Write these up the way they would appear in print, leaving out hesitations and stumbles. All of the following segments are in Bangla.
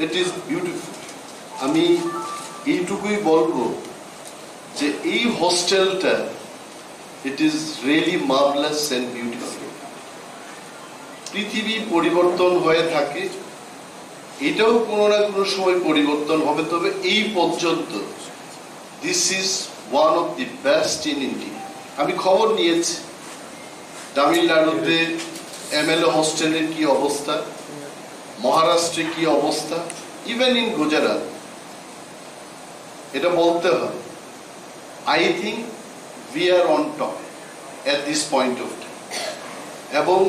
It is beautiful. আমি এইটুকুই বলবো যে এই হোস্টেলটা it is really marvellous and beautiful. পৃথিবী পরিবর্তন হয়ে থাকে, এটাও কোনো না কোনো সময় পরিবর্তন হবে, তবে এই পর্যন্ত this is one of the best in India. আমি খবর নিয়েছি তামিলনাড়ুতে এমএলএ হোস্টেলের কি অবস্থা, মহারাষ্ট্রে কি অবস্থা, ইভেন ইন গুজরাট। এটা বলতে হয়, I think we are on top at this point of time. এবং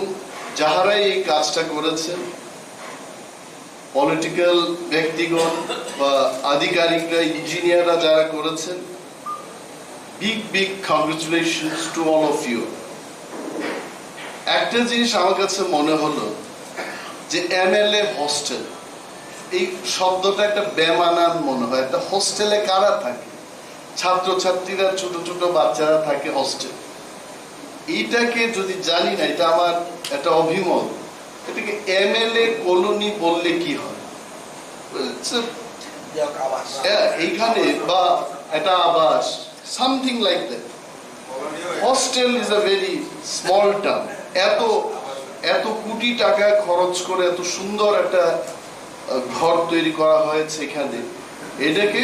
যাহারাই এই কাজটা করেছেন, পলিটিক্যাল ব্যক্তিগণ বা আধিকারিকরা, ইঞ্জিনিয়াররা যারা করেছেন, big big congratulations to all of you. একটা জিনিস আমার কাছে মনে হলো যে এমএলএ হোস্টেল, এই শব্দটা একটা বেমানান মনে হয়। একটা হোস্টেলে কারা থাকে? ছাত্রছাত্রীরা, ছোট ছোট বাচ্চারা থাকে হোস্টেল। এইটাকে যদি জানি না, এটা আমার একটা অভিমত, এটাকে এমএলএ কলোনি বললে কি হয়? এইখানে বা একটা আবাস, something like that. Hostel is a very small term. এত কোটি টাকা খরচ করে এত সুন্দর একটা ঘর তৈরি করা হয়েছে এখানে, এটাকে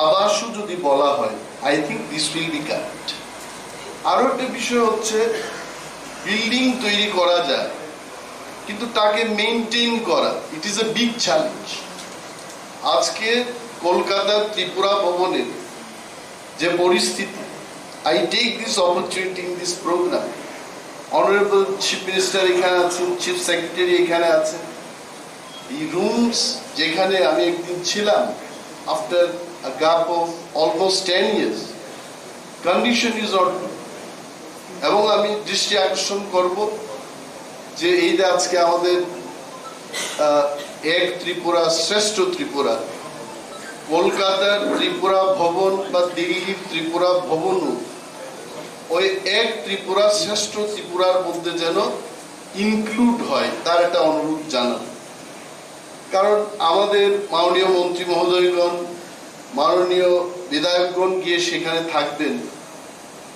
আবাসও যদি বলা হয়, I think this will be correct. আরো একটা বিষয় হচ্ছে, বিল্ডিং তৈরি করা যায়, কিন্তু তাকে মেনটেন করা, it is a big challenge. আজকে কলকাতার ত্রিপুরা ভবনের যে পরিস্থিতি, I take this opportunity in this programme. Honourable chief minister এখানে আছেন, চিফ সেক্রেটারি এখানে আছেন। এই রুমস যেখানে আমি একদিন ছিলাম, after a gap of almost 10 years, condition is not good. এবং আমি দৃষ্টি আকর্ষণ করব যে এই যে আজকে আমাদের এক ত্রিপুরা শ্রেষ্ঠ ত্রিপুরা, কলকাতার ত্রিপুরা ভবন বা দিল্লির ত্রিপুরা ভবনও ওই এক ত্রিপুরা শ্রেষ্ঠ ত্রিপুরার মধ্যে যেন ইনক্লুড হয়, তার একটা অনুরোধ জানান। কারণ আমাদের মাননীয় মন্ত্রী মহোদয়গণ, মাননীয় বিধায়কগণ গিয়ে সেখানে থাকবেন,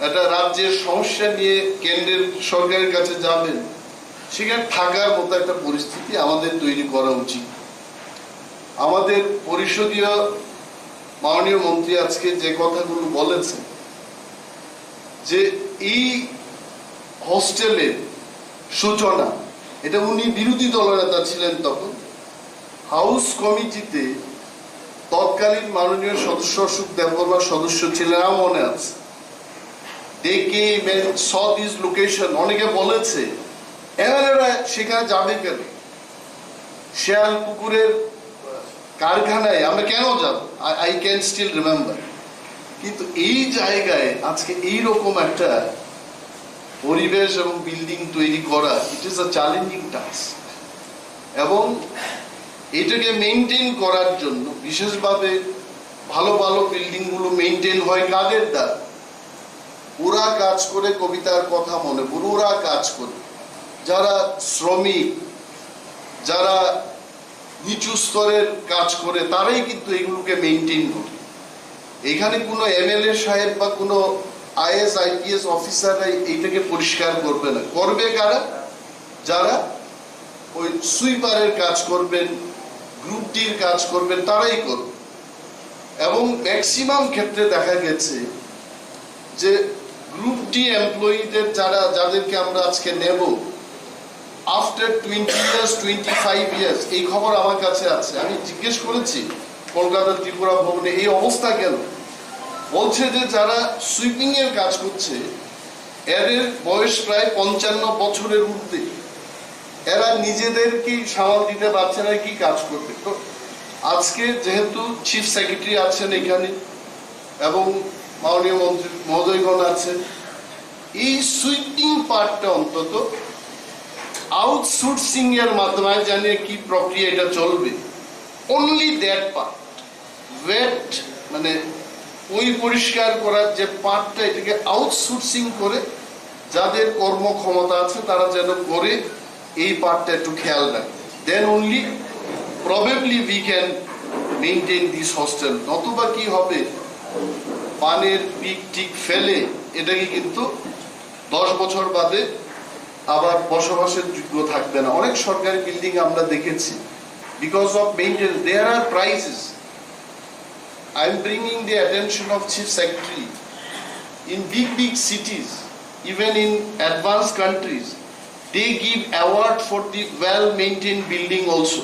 একটা রাজ্যের সমস্যা নিয়ে কেন্দ্রের সরকারের কাছে যাবেন, সেখানে থাকার মতো একটা পরিস্থিতি আমাদের তৈরি করা উচিত। আমাদের পরিষদীয় মাননীয় মন্ত্রী আজকে যে কথাগুলো বলেছেন, যে এই হোস্টেলের সূচনা, এটা উনি বিরোধী দলনেতা ছিলেন তখন, হাউস কমিটিতে তৎকালীন মাননীয় সদস্য দেববর্মা সদস্য ছিলেন, আমার মনে আছে। দেখে স দিস লোকেশন, অনেকে বলেছে এমএলএরা সেখানে যাবে কেন? শেয়াল পুকুরের কারখানায় আমরা কেন যাব? I can still remember. কিন্তু এই জায়গায় আজকে এইরকম একটা পরিবেশ এবং বিল্ডিং তৈরি করা, it is a challenging task. এবং এটাকে মেনটেন করার জন্য, বিশেষভাবে ভালো ভালো বিল্ডিং গুলো মেনটেন হয় কাদের দ্বারা? ওরা কাজ করে, কবিতার কথা মনে পড়ে, ওরা কাজ করে, যারা শ্রমিক, যারা নিচু স্তরের কাজ করে, তারাই কিন্তু এগুলোকে মেনটেন করে। এখানে কোনো এমএলএ সাহেব বা কোনো আইএস আইপিএস অফিসাররা এইটাকে পরিষ্কার করবে না। করবে কারা? যারা ওই সুইপারের কাজ করবেন, গ্রুপ ডির কাজ করবেন, তারাই করবে। এবং ম্যাক্সিমাম ক্ষেত্রে দেখা গেছে যে গ্রুপ ডি এমপ্লয়ীদের যাদেরকে আমরা আজকে নেব, আফটার 20 years 25 years, এই খবর আমার কাছে আছে। আমি জিজ্ঞেস করেছি কলকাতা ত্রিপুরা ভবনে এই অবস্থা কেন? বলছে যে যারা সুইপিং এর কাজ করছে, এদের বয়স প্রায় 55 বছরের ঊর্ধ্বে, এরা নিজেদেরকে সামাল দিতে পারছে না, কি কাজ করবে? তো আজকে যেহেতু চিফ সেক্রেটারি আছেন এখানে এবং মাননীয় মন্ত্রী মহোদয়গণ আছেন, এই সুইপিং পার্টটা অন্তত আউটসোর্সিং এর মাধ্যমে জানিয়ে কি প্রক্রিয়া এটা চলবে, অনলি দ্যাট পার্ট, ওয়েট মানে ওই পরিষ্কার করার যে পার্টটা, এটাকে আউটসোর্সিং করে যাদের কর্মক্ষমতা আছে তারা যেন করে, এই পার্টটা একটু খেয়াল রাখে। Then only probably we can maintain this hostel. নতুবা কি হবে, পানের পিক টিক ফেলে এটাকে কিন্তু 10 বছর বাদে আবার বসবাসের যোগ্য থাকবে না। অনেক সরকারি বিল্ডিং আমরা দেখেছি, because of maintenance there are prices. I am bringing the attention of Chief Secretary. In big cities, even in advanced countries, they give award for the well maintained building also.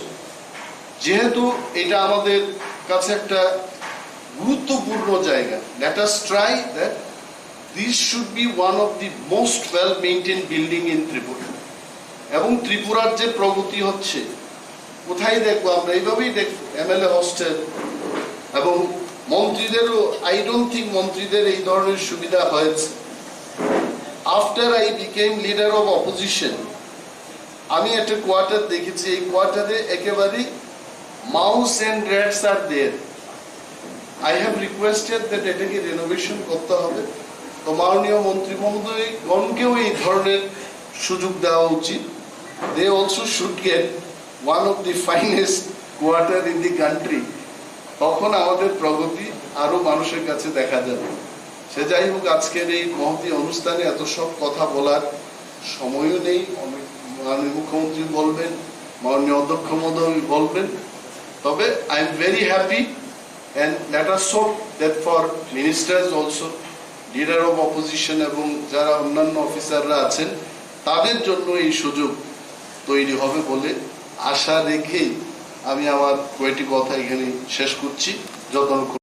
যেহেতু এটা আমাদের কাছে একটা গুরুত্বপূর্ণ জায়গা, let us try that this should be one of the most well maintained building in Tripura. এবং ত্রিপুরার যে প্রগতি হচ্ছে, কোথায় দেখবো আমরা, এইভাবেই দেখবো এমএলএ হোস্টেল। এবং মন্ত্রীদেরও, আই ডোন্ট থিঙ্ক মন্ত্রীদের এই ধরনের সুবিধা হয়েছে। After I became leader of opposition, আমি একটা কোয়ার্টার দেখেছি, এই কোয়ার্টারে একেবারে mouse and rats are there. I have requested that এটাকে রেনোভেশন করতে হবে। তো মাননীয় মন্ত্রী মহোদয়গণকেও এই ধরনের সুযোগ দেওয়া উচিত। They also should get one of the finest quarter in the country. তখন আমাদের প্রগতি আরো মানুষের কাছে দেখা যাবে। সে যাই হোক, আজকের এই মহতী অনুষ্ঠানে এত সব কথা বলার সময়ও নেই। মাননীয় মুখ্যমন্ত্রী বলবেন, মাননীয় অধ্যক্ষ মহোদয় বলবেন। তবে I am very happy and let us hope that for ministers also, leader of opposition এবং যারা অন্যান্য অফিসাররা আছেন, তাদের জন্য এই সুযোগ তৈরি হবে বলে আশা রেখেই আমি আমার কয়েকটি কথা এখানে শেষ করছি। যত